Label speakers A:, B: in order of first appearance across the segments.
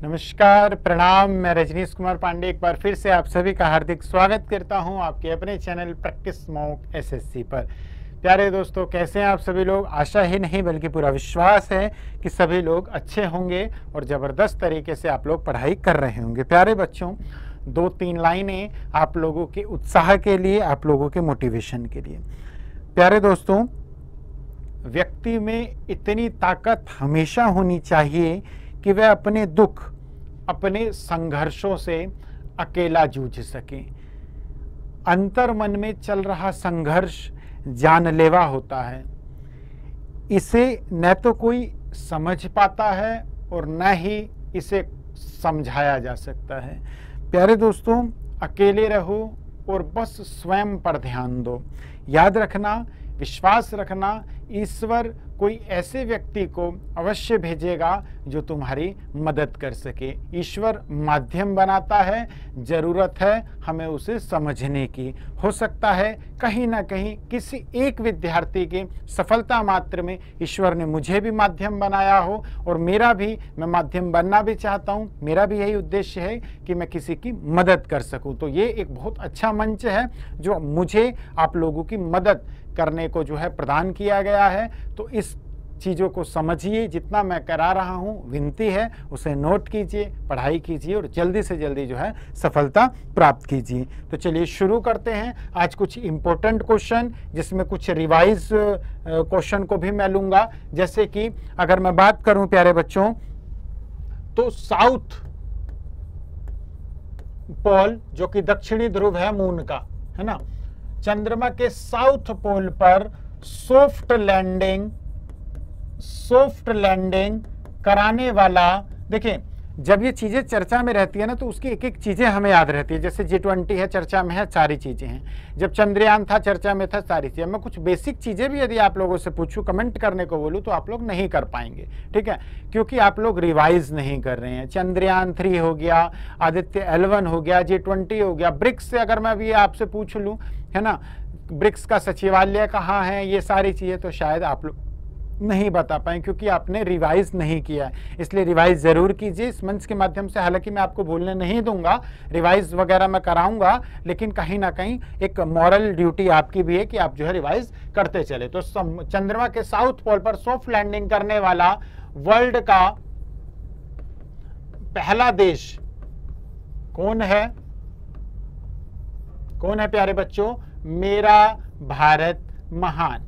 A: नमस्कार, प्रणाम। मैं रजनीश कुमार पांडे एक बार फिर से आप सभी का हार्दिक स्वागत करता हूं आपके अपने चैनल प्रैक्टिस मॉक एसएससी पर। प्यारे दोस्तों, कैसे हैं आप सभी लोग? आशा ही नहीं बल्कि पूरा विश्वास है कि सभी लोग अच्छे होंगे और ज़बरदस्त तरीके से आप लोग पढ़ाई कर रहे होंगे। प्यारे बच्चों, 2-3 लाइनें आप लोगों के उत्साह के लिए, आप लोगों के मोटिवेशन के लिए। प्यारे दोस्तों, व्यक्ति में इतनी ताकत हमेशा होनी चाहिए कि वह अपने दुख, अपने संघर्षों से अकेला जूझ सके। अंतर मन में चल रहा संघर्ष जानलेवा होता है। इसे न तो कोई समझ पाता है और न ही इसे समझाया जा सकता है। प्यारे दोस्तों, अकेले रहो और बस स्वयं पर ध्यान दो। याद रखना, विश्वास रखना, ईश्वर कोई ऐसे व्यक्ति को अवश्य भेजेगा जो तुम्हारी मदद कर सके। ईश्वर माध्यम बनाता है, जरूरत है हमें उसे समझने की। हो सकता है कहीं ना कहीं किसी एक विद्यार्थी के सफलता मात्र में ईश्वर ने मुझे भी माध्यम बनाया हो और मैं माध्यम बनना भी चाहता हूँ। मेरा भी यही उद्देश्य है कि मैं किसी की मदद कर सकूँ। तो ये एक बहुत अच्छा मंच है जो मुझे आप लोगों की मदद करने को जो है प्रदान किया गया है। तो इस चीज़ों को समझिए, जितना मैं करा रहा हूँ विनती है उसे नोट कीजिए, पढ़ाई कीजिए और जल्दी से जल्दी जो है सफलता प्राप्त कीजिए। तो चलिए शुरू करते हैं। आज कुछ इम्पोर्टेंट क्वेश्चन, जिसमें कुछ रिवाइज क्वेश्चन को भी मैं लूँगा। जैसे कि अगर मैं बात करूँ प्यारे बच्चों, तो साउथ पोल जो कि दक्षिणी ध्रुव है मून का, है ना, चंद्रमा के साउथ पोल पर सॉफ्ट लैंडिंग कराने वाला। देखिए, जब ये चीजें चर्चा में रहती है ना, तो उसकी एक एक चीजें हमें याद रहती है। जैसे G20 है, चर्चा में है, सारी चीजें हैं। जब चंद्रयान था, चर्चा में था, सारी चीजें। मैं कुछ बेसिक चीजें भी यदि आप लोगों से पूछूं, कमेंट करने को बोलूं, तो आप लोग नहीं कर पाएंगे, ठीक है, क्योंकि आप लोग रिवाइज नहीं कर रहे हैं। चंद्रयान 3 हो गया, आदित्य L1 हो गया, G20 हो गया, ब्रिक्स से अगर मैं भी आपसे पूछ लूं, है ना, ब्रिक्स का सचिवालय कहाँ है, ये सारी चीजें तो शायद आप लोग नहीं बता पाए, क्योंकि आपने रिवाइज नहीं किया है। इसलिए रिवाइज जरूर कीजिए इस मंच के माध्यम से। हालांकि मैं आपको भूलने नहीं दूंगा, रिवाइज वगैरह मैं कराऊंगा, लेकिन कहीं ना कहीं एक मॉरल ड्यूटी आपकी भी है कि आप जो है रिवाइज करते चले। तो चंद्रमा के साउथ पोल पर सॉफ्ट लैंडिंग करने वाला वर्ल्ड का पहला देश कौन है? कौन है प्यारे बच्चों? मेरा भारत महान,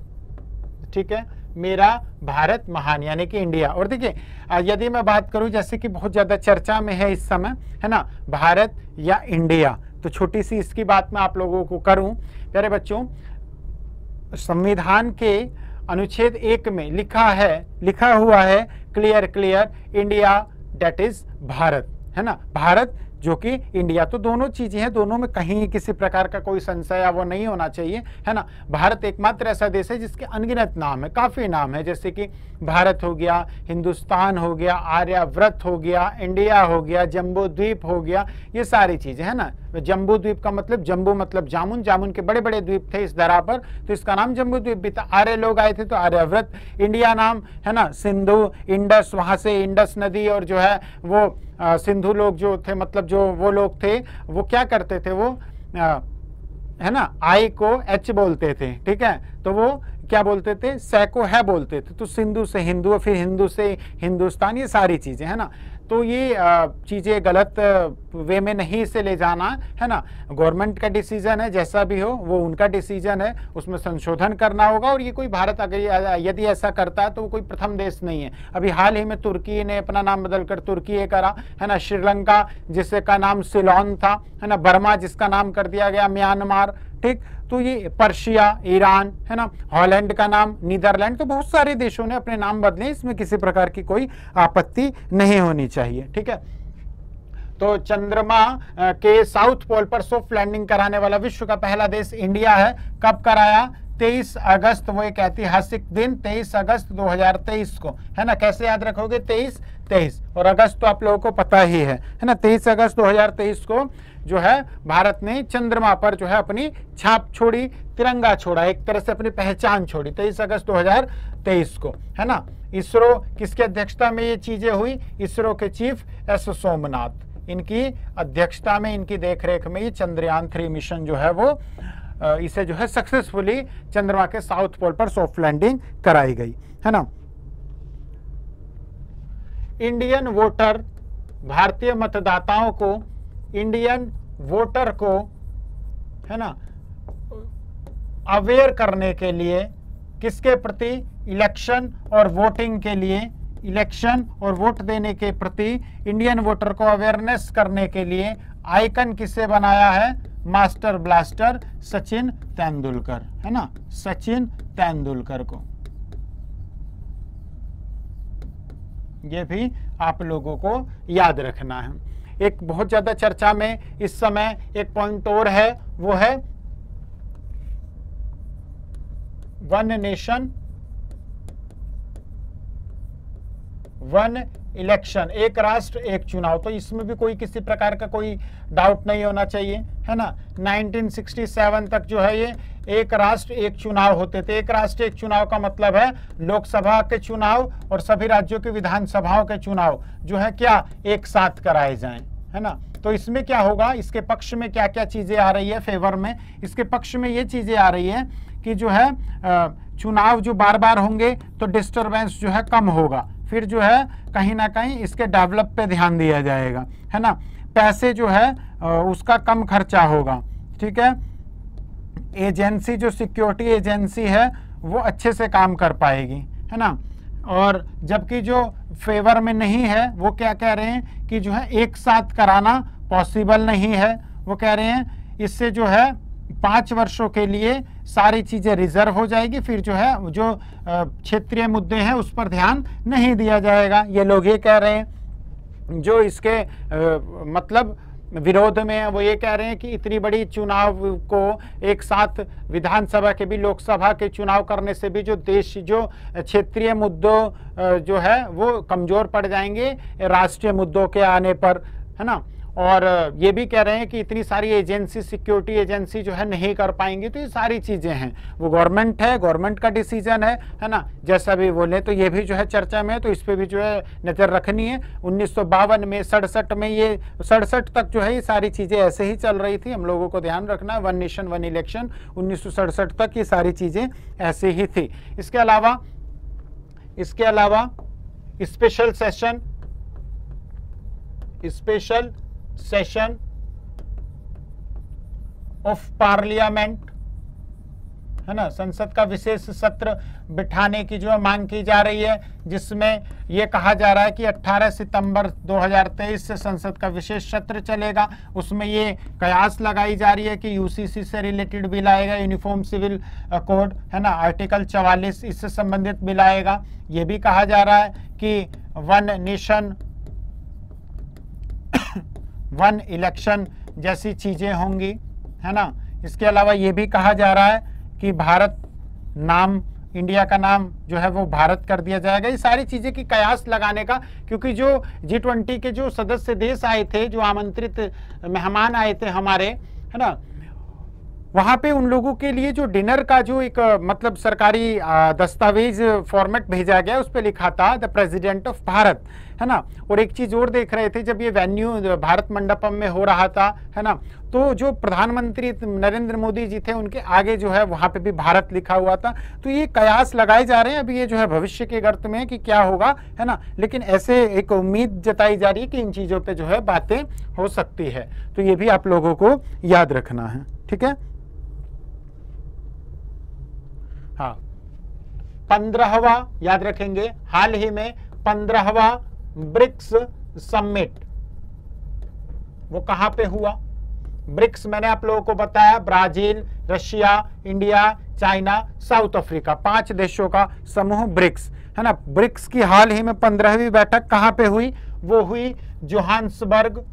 A: ठीक है, मेरा भारत महान यानी कि इंडिया। और देखिए, यदि मैं बात करूं, जैसे कि बहुत ज्यादा चर्चा में है इस समय, है ना, भारत या इंडिया, तो छोटी सी इसकी बात मैं आप लोगों को करूं। प्यारे बच्चों, संविधान के अनुच्छेद 1 में लिखा हुआ है clear India that is Bharat, है ना, भारत जो कि इंडिया। तो दोनों चीजें हैं, दोनों में कहीं किसी प्रकार का कोई संशय या वो नहीं होना चाहिए, है ना। भारत एकमात्र ऐसा देश है जिसके अनगिनत नाम है, काफी नाम है, जैसे कि भारत हो गया, हिंदुस्तान हो गया, आर्याव्रत हो गया, इंडिया हो गया, जम्बू द्वीप हो गया, ये सारी चीजें, है ना। जम्बू द्वीप का मतलब, जम्बू मतलब जामुन, जामुन के बड़े बड़े द्वीप थे इस धरा पर, तो इसका नाम जम्बू द्वीप भी था। आर्य लोग आए थे तो आर्याव्रत। इंडिया नाम, है ना, सिंधु, इंडस, वहां से इंडस नदी, और जो है वो सिंधु लोग जो थे, मतलब जो वो लोग थे, वो क्या करते थे, वो है ना, आई को एच बोलते थे, ठीक है, तो वो क्या बोलते थे, सै को है बोलते थे। तो सिंधु से हिंदू, फिर हिंदू से हिंदुस्तान, ये सारी चीजें, है ना। तो ये चीजें गलत वे में नहीं इसे ले जाना, है ना। गवर्नमेंट का डिसीजन है, जैसा भी हो वो उनका डिसीजन है, उसमें संशोधन करना होगा। और ये कोई भारत अगर यदि ऐसा करता है तो वो कोई प्रथम देश नहीं है। अभी हाल ही में तुर्की ने अपना नाम बदलकर तुर्की करा, है ना। श्रीलंका जिसका नाम सिलोन था, है ना। बर्मा जिसका नाम कर दिया गया म्यांमार, ठीक। तो ये पर्शिया, ईरान, है ना। हॉलैंड का नाम नीदरलैंड। तो बहुत सारे देशों ने अपने नाम बदले, इसमें किसी प्रकार की कोई आपत्ति नहीं होनी चाहिए, ठीक है। तो चंद्रमा के साउथ पोल पर सॉफ्ट लैंडिंग कराने वाला विश्व का पहला देश इंडिया है। कब कराया? 23 अगस्त, वो एक ऐतिहासिक दिन 23 अगस्त 2023 को, है ना। कैसे याद रखोगे? 23 और अगस्त तो आप लोगों को पता ही है ना। 23 अगस्त 2023 को जो है भारत ने चंद्रमा पर जो है अपनी छाप छोड़ी तिरंगा छोड़ा, एक तरह से अपनी पहचान छोड़ी 23 अगस्त 2023 को, है ना। इसरो किसकी अध्यक्षता में ये चीजें हुई? इसरो के चीफ एस सोमनाथ, इनकी अध्यक्षता में, इनकी देखरेख में ये चंद्रयान 3 मिशन जो है वो इसे जो है सक्सेसफुली चंद्रमा के साउथ पोल पर सॉफ्ट लैंडिंग कराई गई, है ना। इंडियन वोटर, भारतीय मतदाताओं को, इंडियन वोटर को, है ना, अवेयर करने के लिए किसके प्रति? इलेक्शन और वोटिंग के लिए, इलेक्शन और वोट देने के प्रति इंडियन वोटर को अवेयरनेस करने के लिए आइकन किसे बनाया है? मास्टर ब्लास्टर सचिन तेंदुलकर, है ना, सचिन तेंदुलकर को। ये भी आप लोगों को याद रखना है। एक बहुत ज्यादा चर्चा में इस समय एक पॉइंट और है, वो है वन नेशन वन इलेक्शन, एक राष्ट्र एक चुनाव। तो इसमें भी कोई किसी प्रकार का कोई डाउट नहीं होना चाहिए, है ना। 1967 तक जो है ये एक राष्ट्र एक चुनाव होते थे। एक राष्ट्र एक चुनाव का मतलब है लोकसभा के चुनाव और सभी राज्यों की विधानसभाओं के चुनाव जो है क्या एक साथ कराए जाएं, है ना। तो इसमें क्या होगा, इसके पक्ष में क्या क्या चीजें आ रही है फेवर में? इसके पक्ष में ये चीजें आ रही है कि जो है चुनाव जो बार बार होंगे तो डिस्टरबेंस जो है कम होगा, फिर जो है कहीं ना कहीं इसके डेवलप पे ध्यान दिया जाएगा, है ना। पैसे जो है उसका कम खर्चा होगा, ठीक है। एजेंसी जो सिक्योरिटी एजेंसी है वो अच्छे से काम कर पाएगी, है ना। और जबकि जो फेवर में नहीं है वो क्या कह रहे हैं कि जो है एक साथ कराना पॉसिबल नहीं है। वो कह रहे हैं इससे जो है 5 वर्षों के लिए सारी चीजें रिजर्व हो जाएगी, फिर जो है जो क्षेत्रीय मुद्दे हैं उस पर ध्यान नहीं दिया जाएगा। ये लोग ये कह रहे हैं, जो इसके मतलब विरोध में है वो ये कह रहे हैं कि इतनी बड़ी चुनाव को एक साथ विधानसभा के भी लोकसभा के चुनाव करने से भी जो देश जो क्षेत्रीय मुद्दों जो है वो कमजोर पड़ जाएंगे राष्ट्रीय मुद्दों के आने पर, है ना। और ये भी कह रहे हैं कि इतनी सारी एजेंसी सिक्योरिटी एजेंसी जो है नहीं कर पाएंगी। तो ये सारी चीजें हैं, वो गवर्नमेंट है, गवर्नमेंट का डिसीजन है ना, जैसा भी बोले। तो ये भी जो है चर्चा में, तो इस पे भी जो है नजर रखनी है। 1952 में 67 में ये 67 तक जो है ये सारी चीजें ऐसे ही चल रही थी, हम लोगों को ध्यान रखना है। वन नेशन वन इलेक्शन 1967 तक ये सारी चीजें ऐसे ही थी। इसके अलावा स्पेशल सेशन ऑफ पार्लियामेंट, है ना, संसद का विशेष सत्र बिठाने की जो है मांग की जा रही है, जिसमें यह कहा जा रहा है कि 18 सितंबर 2023 से संसद का विशेष सत्र चलेगा। उसमें ये कयास लगाई जा रही है कि यूसीसी से रिलेटेड बिल आएगा, यूनिफॉर्म सिविल कोड, है ना, आर्टिकल 44 इससे संबंधित बिल आएगा। ये भी कहा जा रहा है कि वन नेशन वन इलेक्शन जैसी चीजें होंगी, है ना। इसके अलावा ये भी कहा जा रहा है कि भारत नाम, इंडिया का नाम जो है वो भारत कर दिया जाएगा। ये सारी चीजें की कयास लगाने का, क्योंकि जो G20 के जो सदस्य देश आए थे, जो आमंत्रित मेहमान आए थे हमारे, है ना, वहां पे उन लोगों के लिए जो डिनर का जो एक मतलब सरकारी दस्तावेज फॉर्मेट भेजा गया, उस पर लिखा था द प्रेसिडेंट ऑफ भारत, है ना। और एक चीज और देख रहे थे, जब ये वेन्यू भारत मंडपम में हो रहा था, है ना, तो जो प्रधानमंत्री नरेंद्र मोदी जी थे उनके आगे जो है वहां पे भी भारत लिखा हुआ था। तो ये कयास लगाए जा रहे हैं, अभी ये जो है भविष्य के गर्त में कि क्या होगा, है ना, लेकिन ऐसे एक उम्मीद जताई जा रही है कि इन चीजों पे जो है बातें हो सकती है। तो ये भी आप लोगों को याद रखना है, ठीक है। हाँ, 15वां याद रखेंगे, हाल ही में 15वां ब्रिक्स समिट वो कहां पे हुआ? ब्रिक्स मैंने आप लोगों को बताया, Brazil, Russia, India, China, south Africa, 5 देशों का समूह ब्रिक्स, है ना। ब्रिक्स की हाल ही में 15वीं बैठक कहां पे हुई? वो हुई जोहान्सबर्ग,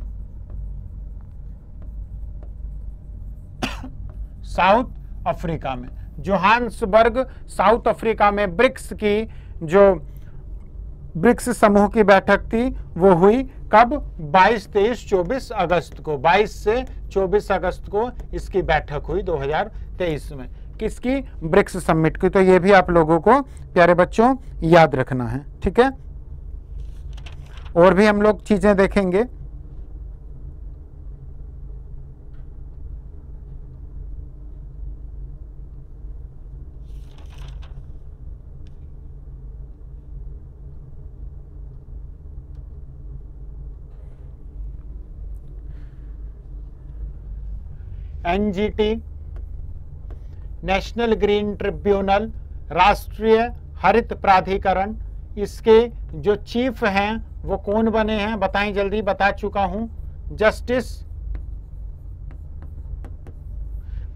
A: साउथ अफ्रीका में। जोहान्सबर्ग साउथ अफ्रीका में ब्रिक्स की जो ब्रिक्स समूह की बैठक थी वो हुई कब? 22, 23, 24 अगस्त को, 22 से 24 अगस्त को इसकी बैठक हुई 2023 में। किसकी, ब्रिक्स समिट की। तो ये भी आप लोगों को प्यारे बच्चों याद रखना है, ठीक है। और भी हम लोग चीजें देखेंगे। एनजीटी, नेशनल ग्रीन ट्रिब्यूनल, राष्ट्रीय हरित प्राधिकरण, इसके जो चीफ हैं वो कौन बने हैं, बताएं जल्दी, बता चुका हूं, जस्टिस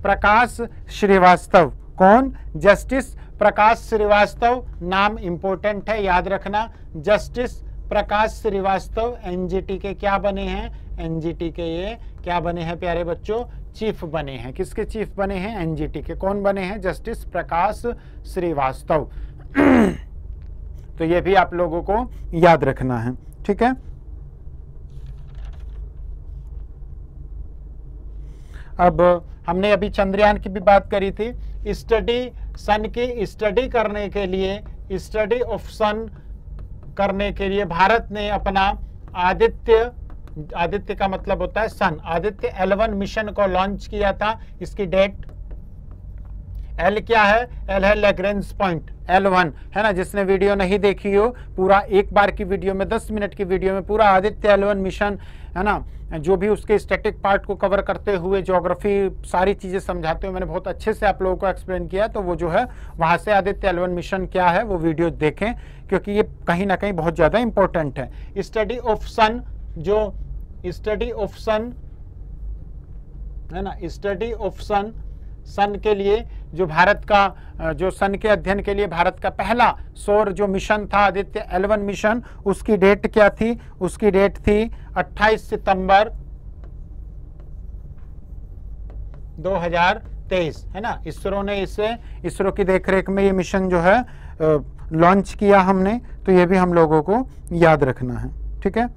A: प्रकाश श्रीवास्तव। कौन, जस्टिस प्रकाश श्रीवास्तव, नाम इंपॉर्टेंट है, याद रखना। जस्टिस प्रकाश श्रीवास्तव एनजीटी के क्या बने हैं, एनजीटी के ये क्या बने हैं प्यारे बच्चों, चीफ बने हैं। किसके चीफ बने हैं, एनजीटी के। कौन बने हैं, जस्टिस प्रकाश श्रीवास्तव। तो ये भी आप लोगों को याद रखना है, ठीक है। अब हमने अभी चंद्रयान की भी बात करी थी। स्टडी सन की स्टडी करने के लिए, स्टडी ऑफ सन करने के लिए भारत ने अपना आदित्य, आदित्य का मतलब होता है सन, आदित्य L1 मिशन को लॉन्च किया था। इसकी डेट, एल क्या है, एल है लैग्रेंज पॉइंट, L1 है ना। जिसने वीडियो नहीं देखी हो, पूरा एक बार की वीडियो में 10 मिनट की वीडियो में पूरा आदित्य L1 मिशन है ना, जो भी उसके स्टैटिक पार्ट को कवर करते हुए ज्योग्राफी सारी चीजें समझाते हुए मैंने बहुत अच्छे से आप लोगों को एक्सप्लेन किया। तो वो जो है वहां से आदित्य L1 मिशन क्या है वो वीडियो देखें, क्योंकि ये कहीं ना कहीं बहुत ज्यादा इंपॉर्टेंट है। स्टडी ऑफ सन, जो स्टडी ऑफ सन है ना, स्टडी ऑफ सन, सन के लिए जो भारत का, जो सन के अध्ययन के लिए भारत का पहला सौर जो मिशन था आदित्य L1 मिशन, उसकी डेट क्या थी, उसकी डेट थी 28 सितंबर 2023 है ना। इसरो ने इसे, इसरो की देखरेख में ये मिशन जो है लॉन्च किया हमने। तो ये भी हम लोगों को याद रखना है, ठीक है।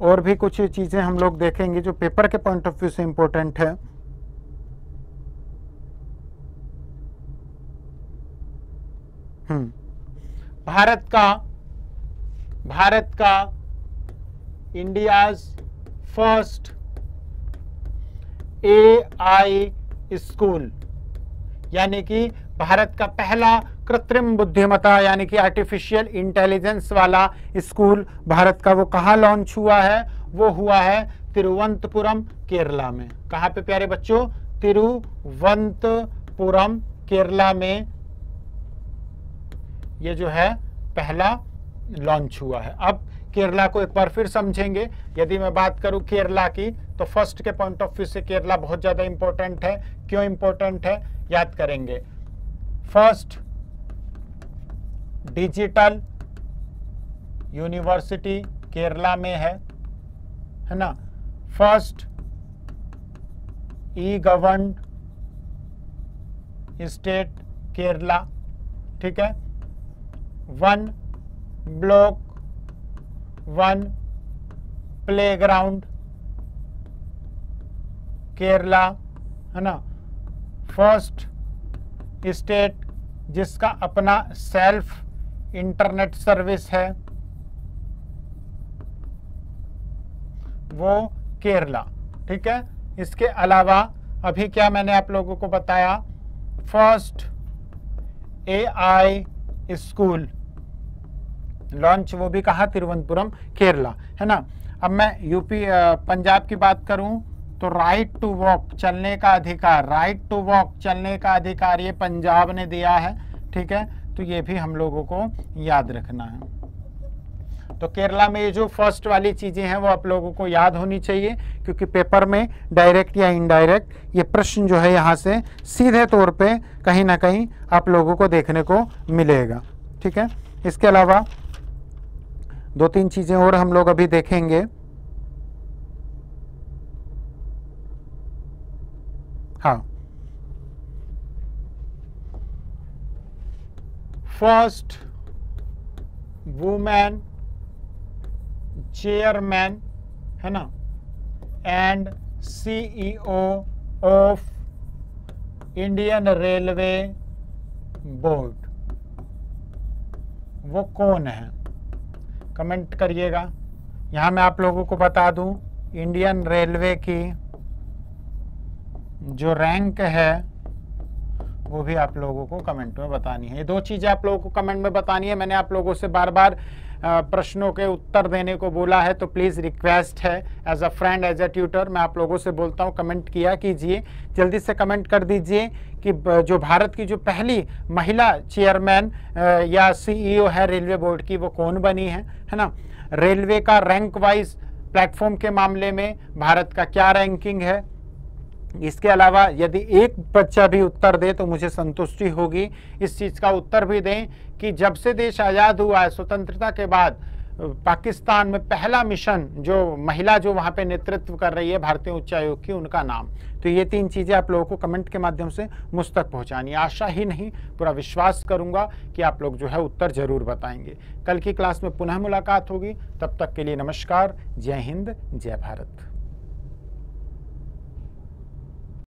A: और भी कुछ चीजें हम लोग देखेंगे जो पेपर के पॉइंट ऑफ व्यू से इंपॉर्टेंट है। भारत का इंडियाज फर्स्ट AI स्कूल, यानी कि भारत का पहला कृत्रिम बुद्धिमत्ता यानी कि आर्टिफिशियल इंटेलिजेंस वाला स्कूल भारत का, वो कहाँ लॉन्च हुआ है, वो हुआ है तिरुवनंतपुरम केरला में। कहाँ पे प्यारे बच्चों, तिरुवनंतपुरम केरला में ये जो है पहला लॉन्च हुआ है। अब केरला को एक बार फिर समझेंगे। यदि मैं बात करूं केरला की, तो फर्स्ट के पॉइंट ऑफ व्यू से केरला बहुत ज्यादा इंपॉर्टेंट है। क्यों इंपॉर्टेंट है, याद करेंगे। फर्स्ट डिजिटल यूनिवर्सिटी केरला में है ना। फर्स्ट ई गवर्न्ड स्टेट केरला, ठीक है। 1 ब्लॉक 1 प्लेग्राउंड केरला है ना। फर्स्ट स्टेट जिसका अपना सेल्फ इंटरनेट सर्विस है वो केरला, ठीक है। इसके अलावा अभी क्या मैंने आप लोगों को बताया, फर्स्ट AI स्कूल लॉन्च, वो भी कहा तिरुवनंतपुरम केरला है ना। अब मैं यूपी पंजाब की बात करूं तो राइट टू वॉक, चलने का अधिकार, राइट टू वॉक चलने का अधिकार ये पंजाब ने दिया है, ठीक है। तो ये भी हम लोगों को याद रखना है। तो केरला में ये जो फर्स्ट वाली चीजें हैं वो आप लोगों को याद होनी चाहिए, क्योंकि पेपर में डायरेक्ट या इनडायरेक्ट ये प्रश्न जो है यहाँ से सीधे तौर पे कहीं ना कहीं आप लोगों को देखने को मिलेगा, ठीक है। इसके अलावा 2-3 चीजें और हम लोग अभी देखेंगे। हाँ, फर्स्ट वुमेन चेयरमैन है ना and CEO of Indian railway board वो कौन है? कमेंट करिएगा। यहाँ मैं आप लोगों को बता दूं, इंडियन रेलवे की जो रैंक है वो भी आप लोगों को कमेंट में बतानी है। ये दो चीज़ें आप लोगों को कमेंट में बतानी है। मैंने आप लोगों से बार बार प्रश्नों के उत्तर देने को बोला है, तो प्लीज़ रिक्वेस्ट है, as a friend, as a tutor, मैं आप लोगों से बोलता हूँ, कमेंट किया कीजिए, जल्दी से कमेंट कर दीजिए कि जो भारत की जो पहली महिला चेयरमैन या सीईओ है रेलवे बोर्ड की, वो कौन बनी है ना। रेलवे का रैंक वाइज प्लेटफॉर्म के मामले में भारत का क्या रैंकिंग है। इसके अलावा यदि एक बच्चा भी उत्तर दे तो मुझे संतुष्टि होगी। इस चीज़ का उत्तर भी दें कि जब से देश आज़ाद हुआ है, स्वतंत्रता के बाद पाकिस्तान में पहला मिशन जो महिला जो वहाँ पे नेतृत्व कर रही है भारतीय उच्चायोग की, उनका नाम। तो ये 3 चीज़ें आप लोगों को कमेंट के माध्यम से मुझ तक पहुँचानी। आशा ही नहीं, पूरा विश्वास करूँगा कि आप लोग जो है उत्तर जरूर बताएंगे। कल की क्लास में पुनः मुलाकात होगी, तब तक के लिए नमस्कार, जय हिंद, जय भारत।